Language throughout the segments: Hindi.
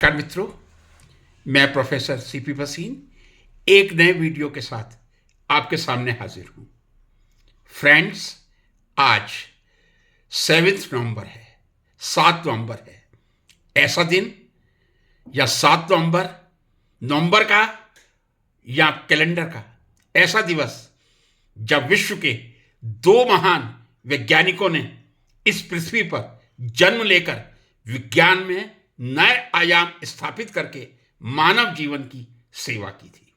नमस्कार मित्रों, मैं प्रोफेसर सीपी भसीन एक नए वीडियो के साथ आपके सामने हाजिर हूं। फ्रेंड्स, आज 7 नवंबर है, 7 नवंबर है। ऐसा दिन या 7 नवंबर, नवंबर का या कैलेंडर का ऐसा दिवस जब विश्व के दो महान वैज्ञानिकों ने इस पृथ्वी पर जन्म लेकर विज्ञान में नए आयाम स्थापित करके मानव जीवन की सेवा की थी।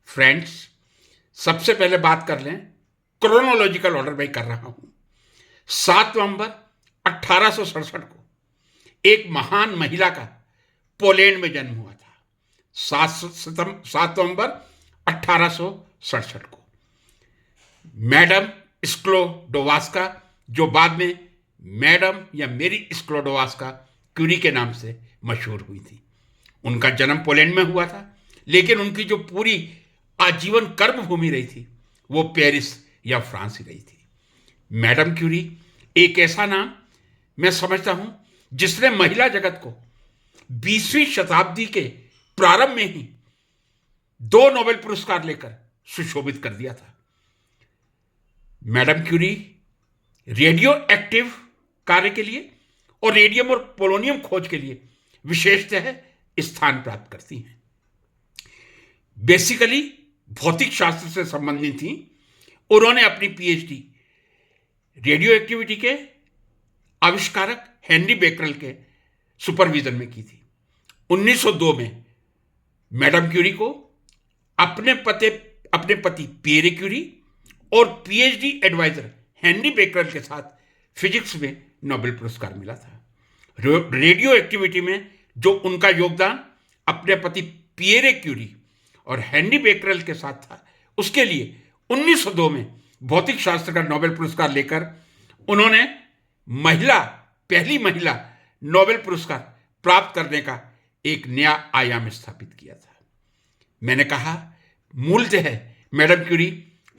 फ्रेंड्स, सबसे पहले बात कर लें, क्रोनोलॉजिकल ऑर्डर में कर रहा हूं। 7 नवंबर 1867 को एक महान महिला का पोलैंड में जन्म हुआ था। 7 नवंबर 1867 को मैडम स्क्लोडोवास्का, जो बाद में मैडम या मेरी स्क्लोडोवास्का क्यूरी के नाम से मशहूर हुई थी, उनका जन्म पोलैंड में हुआ था। लेकिन उनकी जो पूरी आजीवन कर्म भूमि रही थी वो पेरिस या फ्रांस ही रही थी। मैडम क्यूरी एक ऐसा नाम मैं समझता हूं जिसने महिला जगत को 20वीं शताब्दी के प्रारंभ में ही 2 नोबेल पुरस्कार लेकर सुशोभित कर दिया था। मैडम क्यूरी रेडियो एक्टिव कार्य के लिए और रेडियम और पोलोनियम खोज के लिए विशेषतः स्थान प्राप्त करती हैं। बेसिकली भौतिक शास्त्र से संबंधित थी। उन्होंने अपनी पीएचडी रेडियो एक्टिविटी के आविष्कारक हेनरी बेकरल के सुपरविजन में की थी। 1902 में मैडम क्यूरी को अपने पति पियरे क्यूरी और पीएचडी एडवाइजर हेनरी बेकरल के साथ फिजिक्स में नोबेल पुरस्कार मिला था। रेडियो एक्टिविटी में जो उनका योगदान अपने पति पियरे क्यूरी और हेनरी बेकरल के साथ था, उसके लिए 1902 में भौतिक शास्त्र का नोबेल पुरस्कार लेकर उन्होंने पहली महिला नोबेल पुरस्कार प्राप्त करने का एक नया आयाम स्थापित किया था। मैंने कहा, मूलतः मैडम क्यूरी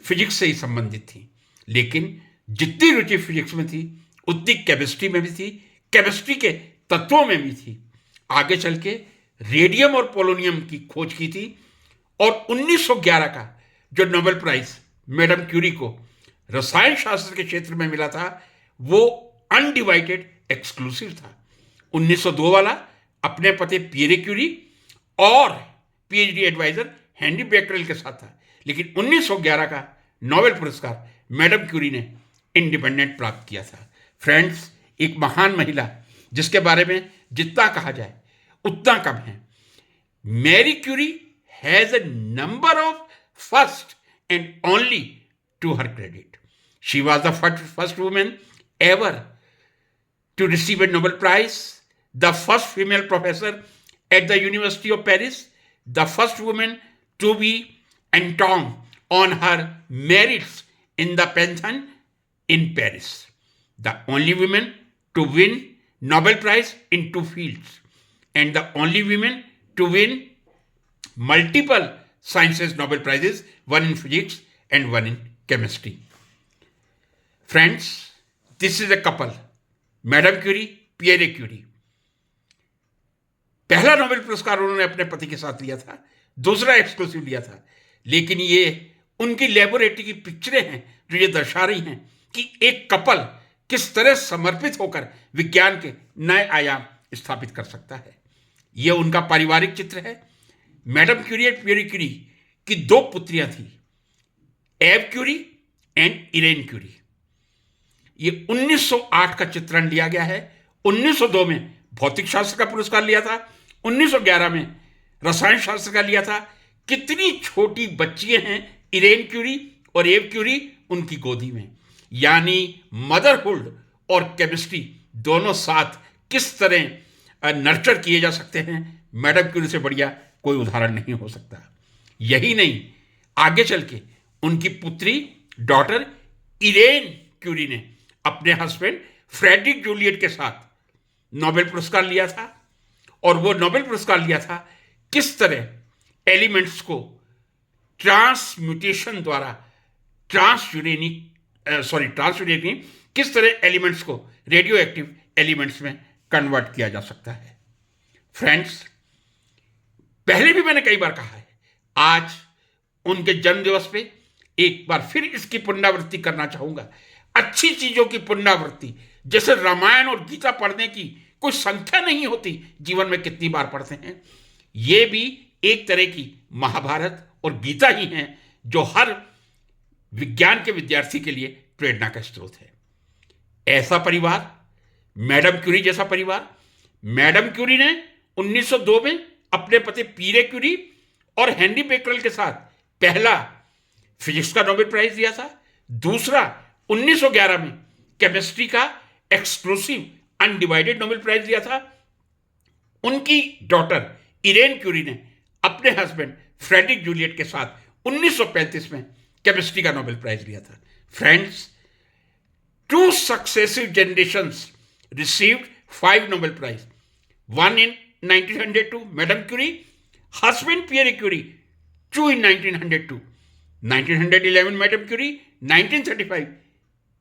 फिजिक्स से ही संबंधित थी, लेकिन जितनी रुचि फिजिक्स में थी उतनी केमिस्ट्री में भी थी, केमिस्ट्री के तत्वों में भी थी। आगे चल के रेडियम और पोलोनियम की खोज की थी और 1911 का जो नोबेल प्राइज मैडम क्यूरी को रसायन शास्त्र के क्षेत्र में मिला था वो अनडिवाइडेड एक्सक्लूसिव था। 1902 वाला अपने पति पियरे क्यूरी और पीएचडी एडवाइजर हेनरी बेकरल के साथ था, लेकिन 1911 का नोबेल पुरस्कार मैडम क्यूरी ने इंडिपेंडेंट प्राप्त किया था। फ्रेंड्स, एक महान महिला जिसके बारे में जितना कहा जाए उतना कम है। Marie Curie has a number of first and only to her credit. She was the first women ever to receive a Nobel Prize, the first female professor at the University of Paris, the first woman to be entombed on her merits in the Pantheon in Paris, the only woman to win Nobel Prize in 2 fields, and the only woman to win multiple sciences Nobel Prizes, one in physics and one in chemistry. Friends, this is a couple. Madam Curie, Pierre Curie. पहला नोबेल पुरस्कार उन्होंने अपने पति के साथ लिया था, दूसरा एक्सक्लूसिव लिया था। लेकिन ये उनकी लेबोरेटरी की पिक्चरें हैं जो ये दर्शा रही हैं कि एक कपल किस तरह समर्पित होकर विज्ञान के नए आयाम स्थापित कर सकता है। ये उनका पारिवारिक चित्र है। मैडम क्यूरी और पियरे क्यूरी की 2 पुत्रियां थी, एव क्यूरी एंड इरेन क्यूरी। ये 1908 का चित्रण लिया गया है। 1902 में भौतिक शास्त्र का पुरस्कार लिया था, 1911 में रसायन शास्त्र का लिया था। कितनी छोटी बच्चियां हैं इरेन क्यूरी और एव क्यूरी उनकी गोदी में। यानी मदरहुड और केमिस्ट्री दोनों साथ किस तरह नर्चर किए जा सकते हैं, मैडम क्यूरी से बढ़िया कोई उदाहरण नहीं हो सकता। यही नहीं, आगे चल के उनकी पुत्री डॉटर इरेन क्यूरी ने अपने हस्बैंड फ्रेडरिक जूलियट के साथ नोबेल पुरस्कार लिया था। और वो नोबेल पुरस्कार लिया था किस तरह एलिमेंट्स को ट्रांसम्यूटेशन द्वारा ट्रांसयूरेनिक किस तरह एलिमेंट्स को रेडियो एक्टिव एलिमेंट्स में कन्वर्ट किया जा सकता है। फ्रेंड्स, पहले भी मैंने कई बार कहा है, आज उनके जन्मदिवस पे एक बार फिर इसकी पुनरावृत्ति करना चाहूंगा। अच्छी चीजों की पुनरावृत्ति, जैसे रामायण और गीता पढ़ने की कोई संख्या नहीं होती, जीवन में कितनी बार पढ़ते हैं, ये भी एक तरह की महाभारत और गीता ही हैं जो हर विज्ञान के विद्यार्थी के लिए प्रेरणा का स्रोत है। ऐसा परिवार, मैडम क्यूरी जैसा परिवार। मैडम क्यूरी ने 1902 में अपने पति पीरे क्यूरी और हेनरी बेकरल के साथ पहला फिजिक्स का नोबेल प्राइज दिया था। दूसरा 1911 में केमिस्ट्री का एक्सक्लूसिव अनडिवाइडेड नोबेल प्राइज दिया था। उनकी डॉटर इरेन क्यूरी ने अपने हस्बैंड फ्रेडरिक जूलियट के साथ 1935 में केमिस्ट्री का नोबेल प्राइज लिया था। Friends, 2 successive generations received 5 Nobel Prize. One in 1902, Madame Curie, husband Pierre Curie, 2 in 1902. 1911, Madame Curie, 1935,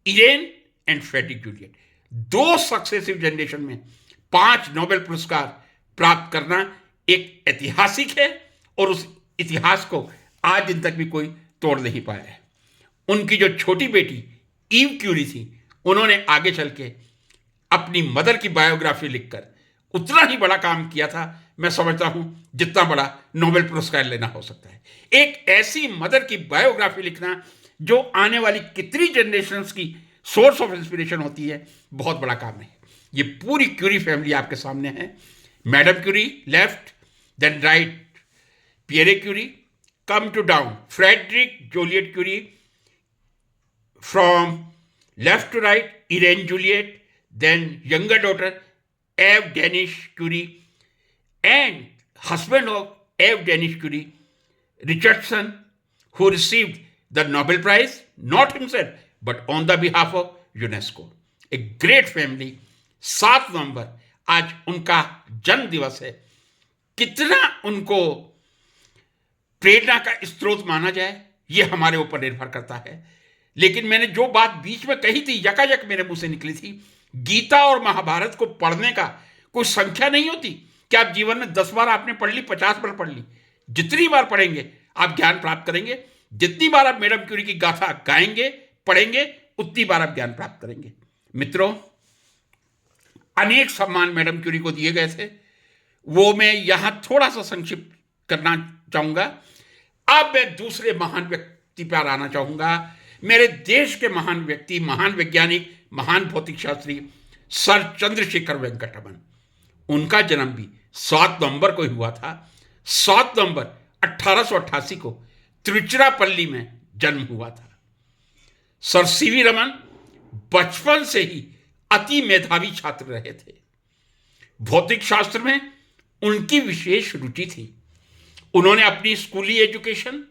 Irene and Frederick Joliot. 2 successive generation में 5 नोबेल पुरस्कार प्राप्त करना एक ऐतिहासिक है और उस इतिहास को आज दिन तक भी कोई तोड़ नहीं पाया है। उनकी जो छोटी बेटी ईव क्यूरी थी, उन्होंने आगे चल के अपनी मदर की बायोग्राफी लिखकर उतना ही बड़ा काम किया था, मैं समझता हूं, जितना बड़ा नोबेल पुरस्कार लेना हो सकता है। एक ऐसी मदर की बायोग्राफी लिखना जो आने वाली कितनी जनरेशंस की सोर्स ऑफ इंस्पिरेशन होती है, बहुत बड़ा काम है। ये पूरी क्यूरी फैमिली आपके सामने है। Madam Curie left, then right Pierre Curie, come to down Frederic Joliot Curie, from left to right, Irene Joliot, then younger daughter, Eve Danish Curie, and husband of Eve Danish Curie, Richardson, who received the Nobel Prize, not himself, but on the behalf of UNESCO. A great family. 7 नवंबर आज उनका जन्म दिवस है। कितना उनको प्रेरणा का स्रोत माना जाए, यह हमारे ऊपर निर्भर करता है। लेकिन मैंने जो बात बीच में कही थी, यकायक मेरे मुंह से निकली थी, गीता और महाभारत को पढ़ने का कोई संख्या नहीं होती कि आप जीवन में 10 बार आपने पढ़ ली, 50 बार पढ़ ली। जितनी बार पढ़ेंगे आप ज्ञान प्राप्त करेंगे। जितनी बार आप मैडम क्यूरी की गाथा गाएंगे, पढ़ेंगे, उतनी बार आप ज्ञान प्राप्त करेंगे। मित्रों, अनेक सम्मान मैडम क्यूरी को दिए गए थे, वो मैं यहां थोड़ा सा संक्षिप्त करना चाहूंगा। अब मैं दूसरे महान व्यक्ति पर आना चाहूंगा। मेरे देश के महान व्यक्ति, महान वैज्ञानिक, महान भौतिक शास्त्री सर चंद्रशेखर वेंकटरमन। उनका जन्म भी 7 नवंबर को ही हुआ था। 7 नवंबर 1888 को तिरुचिरापल्ली में जन्म हुआ था। सर सीवी रमन बचपन से ही अति मेधावी छात्र रहे थे। भौतिक शास्त्र में उनकी विशेष रुचि थी। उन्होंने अपनी स्कूली एजुकेशन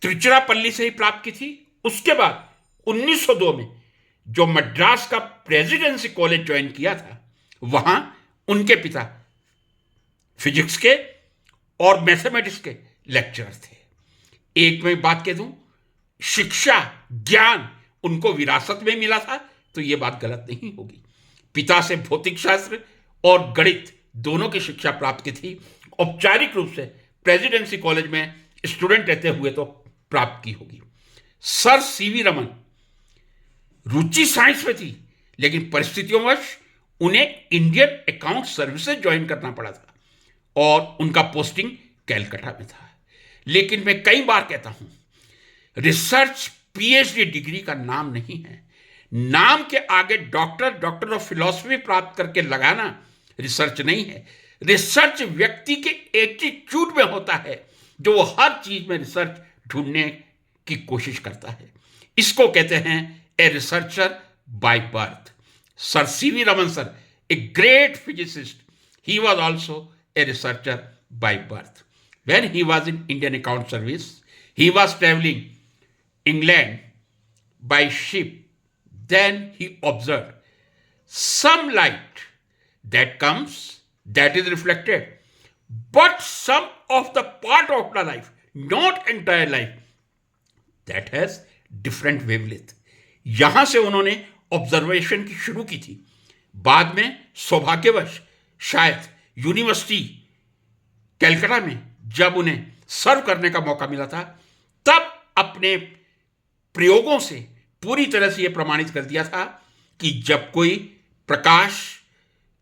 तिरुचिरापल्ली से ही प्राप्त की थी। उसके बाद 1902 में जो मद्रास का प्रेसिडेंसी कॉलेज ज्वाइन किया था, वहां उनके पिता फिजिक्स के और मैथमेटिक्स के लेक्चरर थे। एक मैं बात कह दूं, शिक्षा, ज्ञान उनको विरासत में मिला था, तो यह बात गलत नहीं होगी। पिता से भौतिक शास्त्र और गणित दोनों की शिक्षा प्राप्त की थी। औपचारिक रूप से प्रेसिडेंसी कॉलेज में स्टूडेंट रहते हुए तो प्राप्त की होगी। सर सीवी रमन रुचि साइंस में थी, लेकिन परिस्थितियोंवश उन्हें इंडियन अकाउंट सर्विसेज ज्वाइन करना पड़ा था और उनका पोस्टिंग कैलकाटा में था। लेकिन मैं कई बार कहता हूं, रिसर्च पीएचडी डिग्री का नाम नहीं है। नाम के आगे डॉक्टर ऑफ फिलॉसफी प्राप्त करके लगाना रिसर्च नहीं है। रिसर्च व्यक्ति के एटीट्यूड में होता है, जो वो हर चीज में रिसर्च ढूंढने की कोशिश करता है। इसको कहते हैं a researcher by birth. Sir CV Raman sir, a great physicist, he was also a researcher by birth. When he was in Indian account service, he was traveling England by ship. Then he observed some light that comes, that is reflected, but some of the part of the life, not entire life, that has different wavelength. यहां से उन्होंने ऑब्जर्वेशन की शुरू की थी। बाद में सौभाग्यवश शायद यूनिवर्सिटी कैलकाटा में जब उन्हें सर्व करने का मौका मिला था, तब अपने प्रयोगों से पूरी तरह से यह प्रमाणित कर दिया था कि जब कोई प्रकाश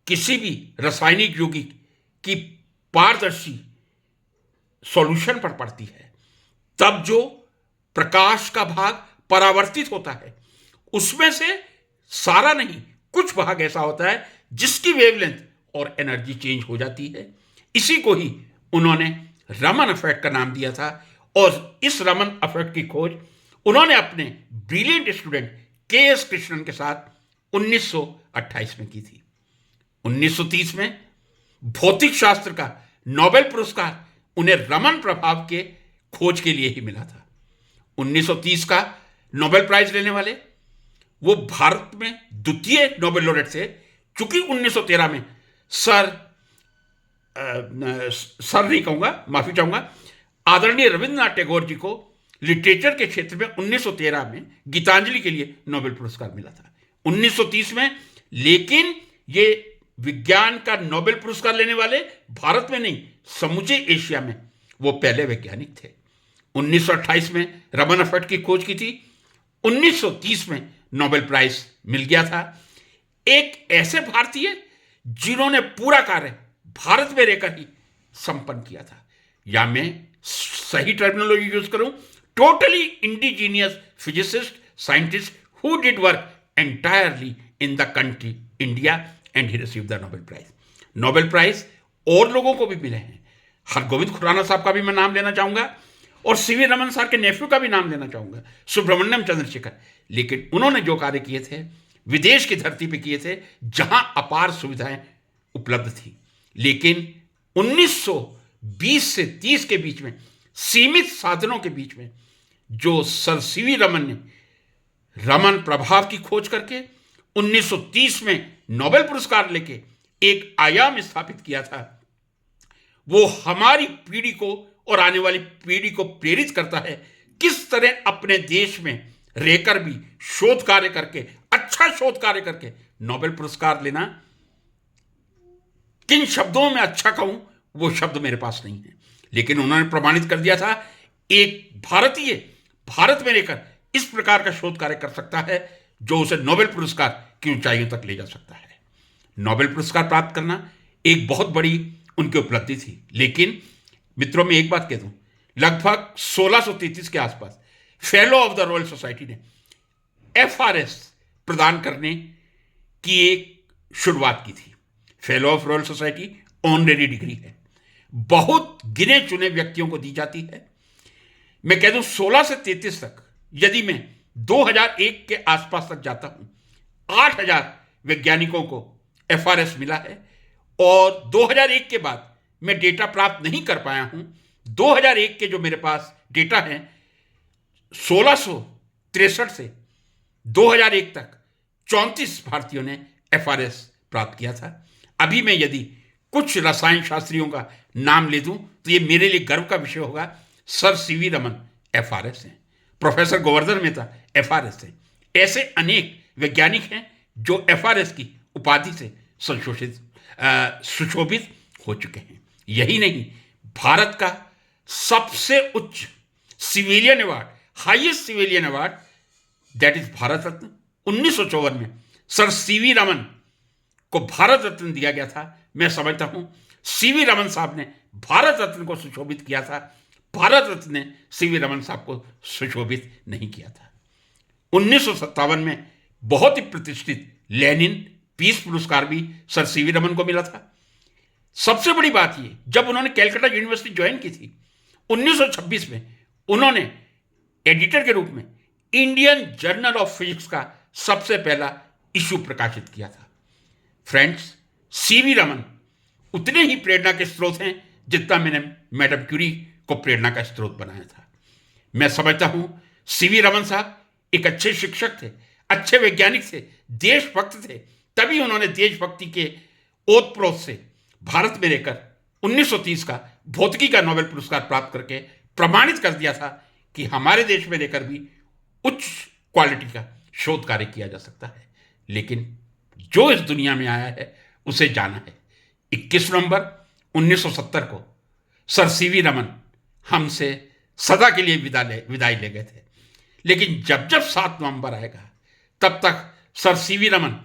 किसी भी रासायनिक यौगिक की पारदर्शी सॉल्यूशन पर पड़ती है, तब जो प्रकाश का भाग परावर्तित होता है, उसमें से सारा नहीं, कुछ भाग ऐसा होता है जिसकी वेवलेंथ और एनर्जी चेंज हो जाती है। इसी को ही उन्होंने रमन इफेक्ट का नाम दिया था, और इस रमन इफेक्ट की खोज उन्होंने अपने ब्रिलियंट स्टूडेंट के.एस. कृष्णन के साथ 1928 में की थी। 1930 में भौतिक शास्त्र का नोबेल पुरस्कार उन्हें रमन प्रभाव के खोज के लिए ही मिला था। 1930 का नोबेल प्राइज लेने वाले वो भारत में द्वितीय नोबेल लॉरेट थे, चूंकि 1913 में सर नहीं कहूंगा, माफी चाहूंगा, आदरणीय रविंद्रनाथ टैगोर जी को लिटरेचर के क्षेत्र में 1913 में गीतांजलि के लिए नोबेल पुरस्कार मिला था 1930 में। लेकिन ये विज्ञान का नोबेल पुरस्कार लेने वाले भारत में नहीं, समूचे एशिया में वो पहले वैज्ञानिक थे। 1928 में रमन इफेक्ट की खोज की थी, 1930 में नोबेल प्राइज मिल गया था। एक ऐसे भारतीय जिन्होंने पूरा कार्य भारत में रहकर ही संपन्न किया था, या मैं सही टर्मिनोलॉजी यूज करूं, totally indigenous physicist scientist who did work entirely in the country India and he received the Nobel Prize. Nobel Prize और लोगों को भी मिले हैं, हरगोविंद खुराना साहब का भी मैं नाम लेना चाहूंगा, और सीवी रमन सर के नेफ्यू का भी नाम लेना चाहूंगा, सुब्रमण्यम चंद्रशेखर। लेकिन उन्होंने जो कार्य किए थे विदेश की धरती पे किए थे, जहां अपार सुविधाएं उपलब्ध थी। लेकिन 1920 से 30 के बीच में सीमित साधनों के बीच में जो सर सीवी रमन ने रमन प्रभाव की खोज करके 1930 में नोबेल पुरस्कार लेके एक आयाम स्थापित किया था, वो हमारी पीढ़ी को और आने वाली पीढ़ी को प्रेरित करता है किस तरह अपने देश में रहकर भी शोध कार्य करके, अच्छा शोध कार्य करके नोबेल पुरस्कार लेना। किन शब्दों में अच्छा कहूं वो शब्द मेरे पास नहीं है, लेकिन उन्होंने प्रमाणित कर दिया था एक भारतीय भारत में रहकर इस प्रकार का शोध कार्य कर सकता है जो उसे नोबेल पुरस्कार की ऊंचाइयों तक ले जा सकता है। नोबेल पुरस्कार प्राप्त करना एक बहुत बड़ी उनकी उपलब्धि थी। लेकिन मित्रों, में एक बात कह दूं, लगभग 1633 के आसपास fellow of the royal society ने FRS प्रदान करने की एक शुरुआत की थी। Fellow of royal society honorary degree है, बहुत गिने चुने व्यक्तियों को दी जाती है। मैं कह दूं 16 से 33 तक, यदि मैं 2001 के आसपास तक जाता हूं, 8000 वैज्ञानिकों को FRS मिला है, और 2001 के बाद मैं डेटा प्राप्त नहीं कर पाया हूं। 2001 के जो मेरे पास डेटा है, 1663 से 2001 तक 34 भारतीयों ने FRS प्राप्त किया था। अभी मैं यदि कुछ रसायन शास्त्रियों का नाम ले दूं तो ये मेरे लिए गर्व का विषय होगा। सर सीवी रमन FRS हैं, प्रोफेसर गोवर्धन मेहता FRS हैं। ऐसे अनेक वैज्ञानिक हैं जो FRS की उपाधि से सुशोभित हो चुके हैं। यही नहीं, भारत का सबसे उच्च civilian award, highest civilian award, that is Bharat Ratna, 1954 में सर सीवी रमन को भारत रत्न दिया गया था। मैं समझता हूं सीवी रमन साहब ने भारत रत्न को सुशोभित किया था, भारत रत्न ने सीवी रमन साहब को सुशोभित नहीं किया था। 1957 में बहुत ही प्रतिष्ठित लेनिन पीस पुरस्कार भी सर सीवी रमन को मिला था। सबसे बड़ी बात ये, जब उन्होंने कैलकाटा यूनिवर्सिटी ज्वाइन की थी 1926 में, उन्होंने एडिटर के रूप में इंडियन जर्नल ऑफ फिजिक्स का सबसे पहला इशू प्रकाशित किया था। फ्रेंड्स, सीवी रमन उतने ही प्रेरणा के स्रोत हैं जितना मैंने मैडम क्यूरी को प्रेरणा का स्रोत बनाया था। मैं समझता हूं सीवी रमन साहब एक अच्छे शिक्षक थे, अच्छे वैज्ञानिक थे, देशभक्त थे। तभी उन्होंने देशभक्ति के ओतप्रोत से भारत में रहकर 1930 का भौतिकी का नोबेल पुरस्कार प्राप्त करके प्रमाणित कर दिया था कि हमारे देश में रहकर भी उच्च क्वालिटी का शोध कार्य किया जा सकता है। लेकिन जो इस दुनिया में आया है उसे जाना है, 21 नवंबर 1970 को सर सीवी रमन हमसे सदा के लिए विदाई ले गए थे। लेकिन जब जब 7 नवंबर आएगा, तब तक सर सीवी रमन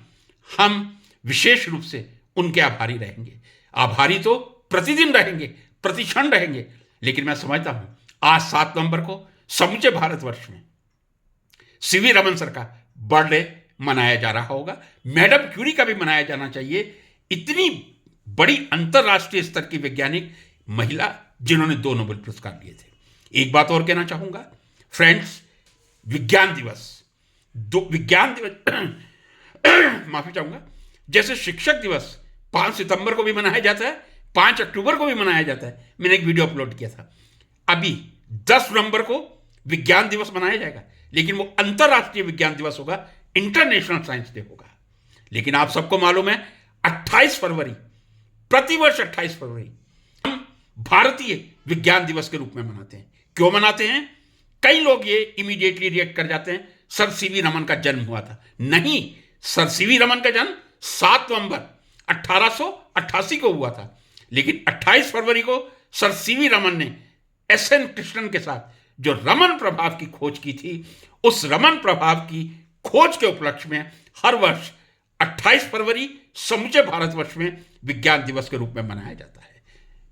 हम विशेष रूप से उनके आभारी रहेंगे। आभारी तो प्रतिदिन रहेंगे, प्रतिक्षण रहेंगे। लेकिन मैं समझता हूं आज 7 नवंबर को समूचे भारतवर्ष में सीवी रमन सर का बर्थडे मनाया जा रहा होगा। मैडम क्यूरी का भी मनाया जाना चाहिए। इतनी बड़ी अंतरराष्ट्रीय स्तर की वैज्ञानिक महिला जिन्होंने 2 नोबेल पुरस्कार लिए थे। एक बात और कहना चाहूंगा फ्रेंड्स, विज्ञान दिवस माफी चाहूंगा, जैसे शिक्षक दिवस 5 सितंबर को भी मनाया जाता है, 5 अक्टूबर को भी मनाया जाता है। मैंने एक वीडियो अपलोड किया था। अभी 10 नवंबर को विज्ञान दिवस मनाया जाएगा, लेकिन वो अंतरराष्ट्रीय विज्ञान दिवस होगा, इंटरनेशनल साइंस डे होगा। लेकिन आप सबको मालूम है 28 फरवरी, प्रतिवर्ष 28 फरवरी हम भारतीय विज्ञान दिवस के रूप में मनाते हैं। क्यों मनाते हैं? कई लोग ये इमीडिएटली रिएक्ट कर जाते हैं, सर सीवी रमन का जन्म हुआ था। नहीं, सर सीवी रमन का जन्म 7 नवंबर 1888 को हुआ था। लेकिन 28 फरवरी को सर सीवी रमन ने एसएन कृष्णन के साथ जो रमन प्रभाव की खोज की थी, उस रमन प्रभाव की खोज के उपलक्ष्य में हर वर्ष 28 फरवरी समूचे भारतवर्ष में विज्ञान दिवस के रूप में मनाया जाता है।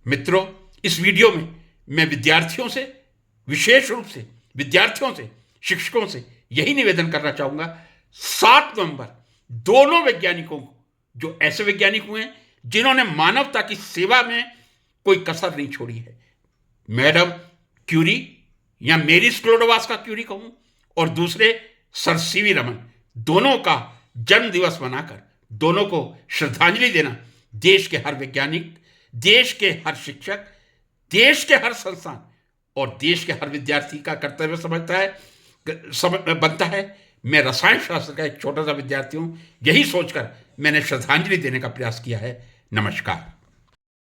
मित्रों, इस वीडियो में मैं विद्यार्थियों से, विशेष रूप से विद्यार्थियों से, शिक्षकों से यही निवेदन करना चाहूंगा, 7 नवंबर दोनों वैज्ञानिकों को, जो ऐसे वैज्ञानिक हुए हैं जिन्होंने मानवता की सेवा में कोई कसर नहीं छोड़ी है, मैडम क्यूरी या मेरी स्क्लोडोवास्का क्यूरी कहूं, और दूसरे सर सीवी रमन, दोनों का जन्म दिवस मनाकर दोनों को श्रद्धांजलि देना देश के हर वैज्ञानिक, देश के हर शिक्षक, देश के हर संस्थान और देश के हर विद्यार्थी का कर्तव्य बनता है। मैं रसायन शास्त्र का एक छोटा सा विद्यार्थी हूं। यही सोचकर मैंने श्रद्धांजलि देने का प्रयास किया है। नमस्कार।